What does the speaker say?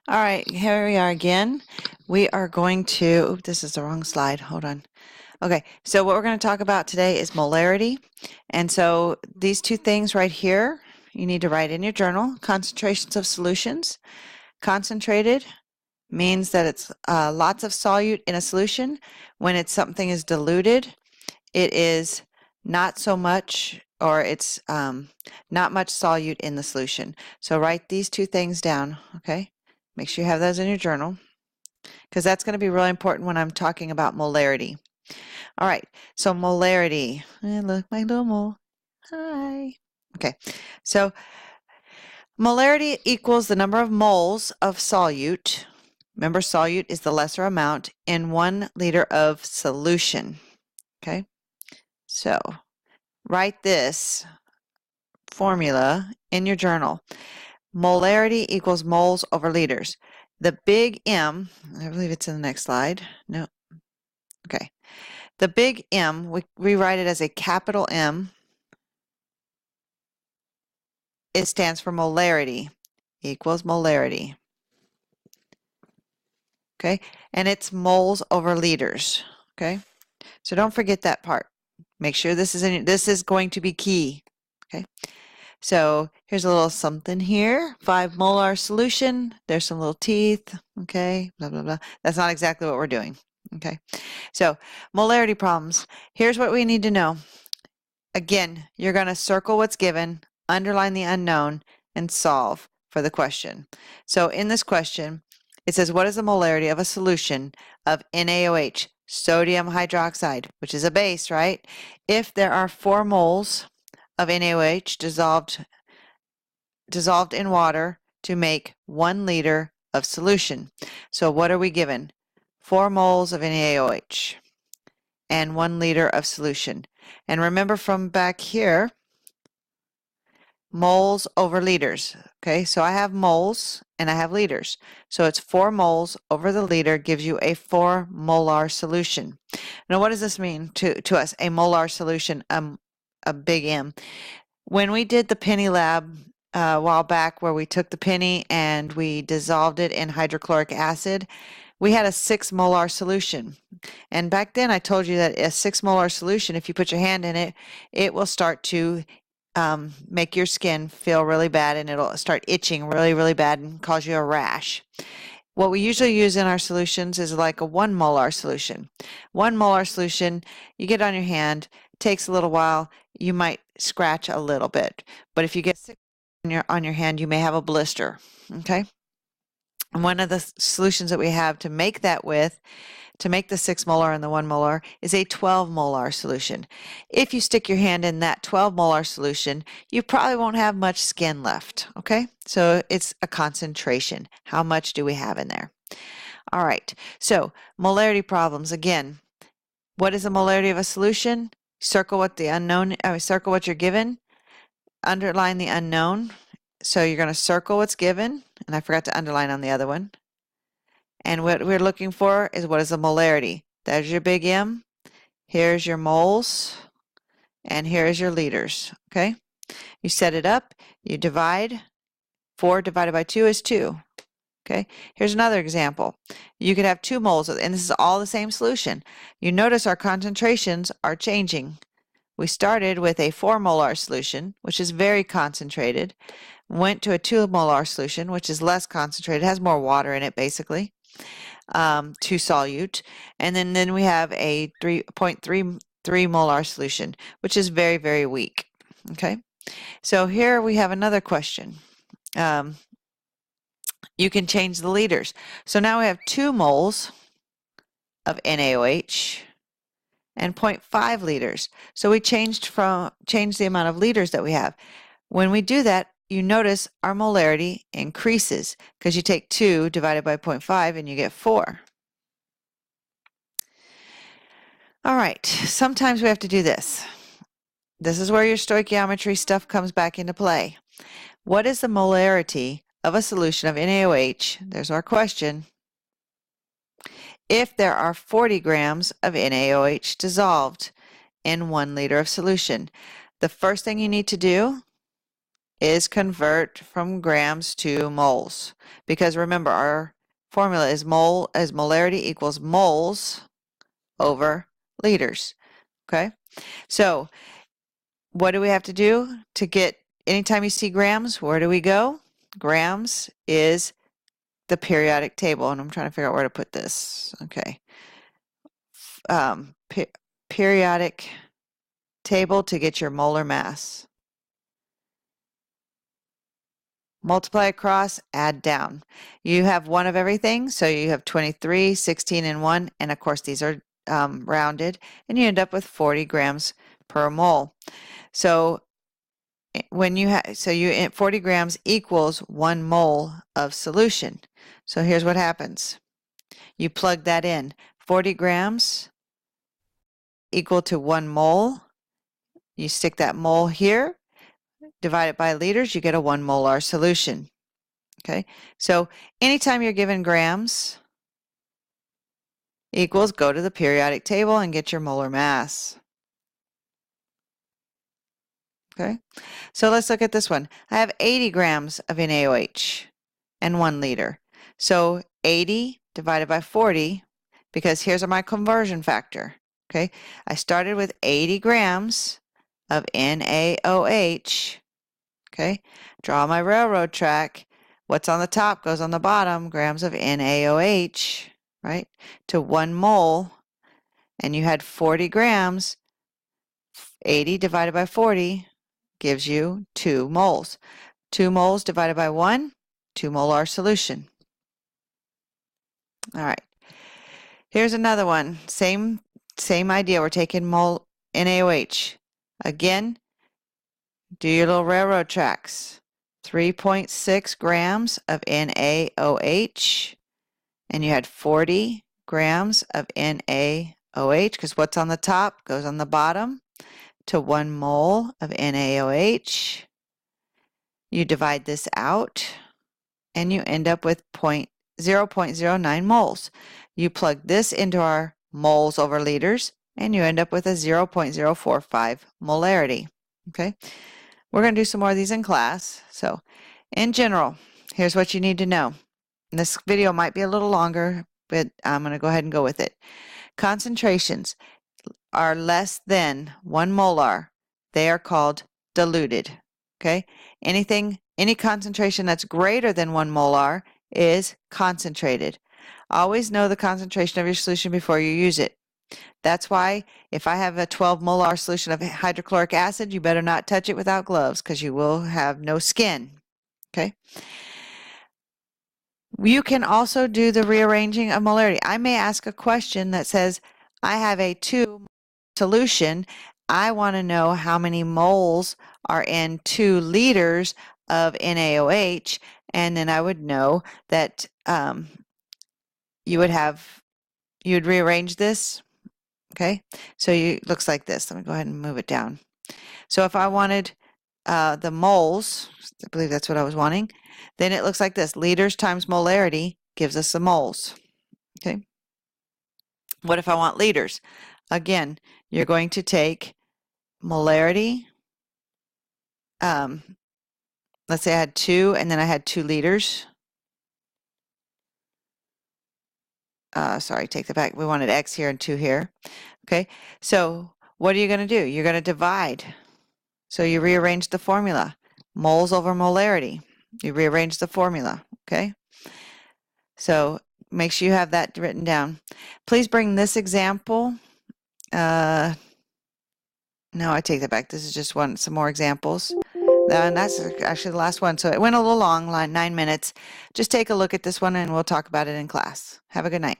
All right, here we are again. We are going to, oop, this is the wrong slide. Hold on. Okay, so what we're going to talk about today is molarity. And so these two things right here, you need to write in your journal. Concentrations of solutions. Concentrated means that it's lots of solute in a solution. When something is diluted, it is not so much, or it's not much solute in the solution. So write these two things down, okay? Make sure you have those in your journal, because that's going to be really important when I'm talking about molarity. All right, so molarity. Look, my little mole. Hi. Okay, so molarity equals the number of moles of solute. Remember, solute is the lesser amount in 1 liter of solution. Okay, so write this formula in your journal. Molarity equals moles over liters. The big M, I believe it's in the next slide. No. Okay. The big M, we rewrite it as a capital M. It stands for molarity, equals molarity. Okay. And it's moles over liters. Okay. So don't forget that part. Make sure this is going to be key. Okay. So here's a little something here, 5 molar solution. There's some little teeth, okay, blah, blah, blah. That's not exactly what we're doing, okay? So molarity problems, here's what we need to know. Again, you're going to circle what's given, underline the unknown, and solve for the question. So in this question, it says, what is the molarity of a solution of NaOH, sodium hydroxide, which is a base, right? If there are 4 moles of NaOH dissolved in water to make 1 liter of solution. So what are we given? 4 moles of NaOH and 1 liter of solution. And remember from back here, moles over liters. Okay, so I have moles and I have liters. So it's 4 moles over the liter gives you a 4 molar solution. Now what does this mean to us? A molar solution, a big M. When we did the penny lab a while back where we took the penny and we dissolved it in hydrochloric acid, we had a 6 molar solution. And back then I told you that a 6 molar solution, if you put your hand in it, it will start to make your skin feel really bad, and it'll start itching really, really bad and cause you a rash. What we usually use in our solutions is like a 1 molar solution. 1 molar solution, you get on your hand, takes a little while, you might scratch a little bit. But if you get sick on your hand, you may have a blister, okay? And one of the solutions that we have to make that with, to make the 6 molar and the 1 molar, is a 12 molar solution. If you stick your hand in that 12 molar solution, you probably won't have much skin left, okay? So it's a concentration. How much do we have in there? All right, so molarity problems. Again, what is the molarity of a solution? Circle what the unknown, circle what you're given, underline the unknown. So you're going to circle what's given, and I forgot to underline on the other one. And what we're looking for is what is the molarity. There's your big M, here's your moles, and here's your liters, okay? You set it up, you divide. 4 divided by 2 is 2. Okay, here's another example. You could have 2 moles, and this is all the same solution. You notice our concentrations are changing. We started with a 4 molar solution, which is very concentrated, went to a 2 molar solution, which is less concentrated, has more water in it basically, 2 solute, and then we have a 3.33 molar solution, which is very, very weak. Okay, so here we have another question. You can change the liters. So now we have 2 moles of NaOH and 0.5 liters. So we changed the amount of liters that we have. When we do that, you notice our molarity increases because you take 2 divided by 0.5 and you get 4. All right, sometimes we have to do this. This is where your stoichiometry stuff comes back into play. What is the molarity of a solution of NaOH, there's our question, if there are 40 grams of NaOH dissolved in 1 liter of solution? The first thing you need to do is convert from grams to moles. Because remember, our formula is molarity equals moles over liters. Okay? So what do we have to do to get, anytime you see grams, where do we go? Grams is the periodic table, and I'm trying to figure out where to put this. Okay. Periodic table to get your molar mass. Multiply across, add down. You have one of everything, so you have 23, 16, and 1, and of course these are rounded, and you end up with 40 grams per mole. So when you have, 40 grams equals 1 mole of solution. So here's what happens. You plug that in. 40 grams equal to 1 mole. You stick that mole here, divide it by liters, you get a 1 molar solution. Okay, so anytime you're given grams equals, go to the periodic table and get your molar mass. Okay, so let's look at this one. I have 80 grams of NaOH and 1 liter. So 80 divided by 40, because here's my conversion factor. Okay, I started with 80 grams of NaOH. Okay, draw my railroad track. What's on the top goes on the bottom, grams of NaOH, right, to 1 mole, and you had 40 grams. 80 divided by 40 gives you 2 moles. 2 moles divided by 1, 2 molar solution. All right. Here's another one. Same idea. We're taking mole NaOH. Again, do your little railroad tracks. 3.6 grams of NaOH, and you had 40 grams of NaOH, because what's on the top goes on the bottom, to 1 mole of NaOH. You divide this out, and you end up with 0.09 moles. You plug this into our moles over liters, and you end up with a 0.045 molarity. Okay? We're going to do some more of these in class. So, in general, here's what you need to know. And this video might be a little longer, but I'm going to go ahead and go with it. Concentrations are less than 1 molar. They are called diluted. Okay? Any concentration that's greater than 1 molar is concentrated. Always know the concentration of your solution before you use it. That's why if I have a 12 molar solution of hydrochloric acid, you better not touch it without gloves, because you will have no skin. Okay? You can also do the rearranging of molarity. I may ask a question that says, I have a 2 solution. I want to know how many moles are in 2 liters of NaOH, and then I would know that you'd rearrange this. Okay, so it looks like this. Let me go ahead and move it down. So if I wanted the moles, I believe that's what I was wanting, then it looks like this. Liters times molarity gives us the moles. Okay. What if I want liters? Again, you're going to take molarity. Let's say I had 2, and then I had 2 liters. Sorry, take that back. We wanted X here and 2 here. Okay, so what are you going to do? You're going to divide. So you rearrange the formula. Moles over molarity. You rearrange the formula. Okay, so make sure you have that written down. Please bring this example. No, I take that back. This is just some more examples. And that's actually the last one. So it went a little long, 9 minutes. Just take a look at this one, and we'll talk about it in class. Have a good night.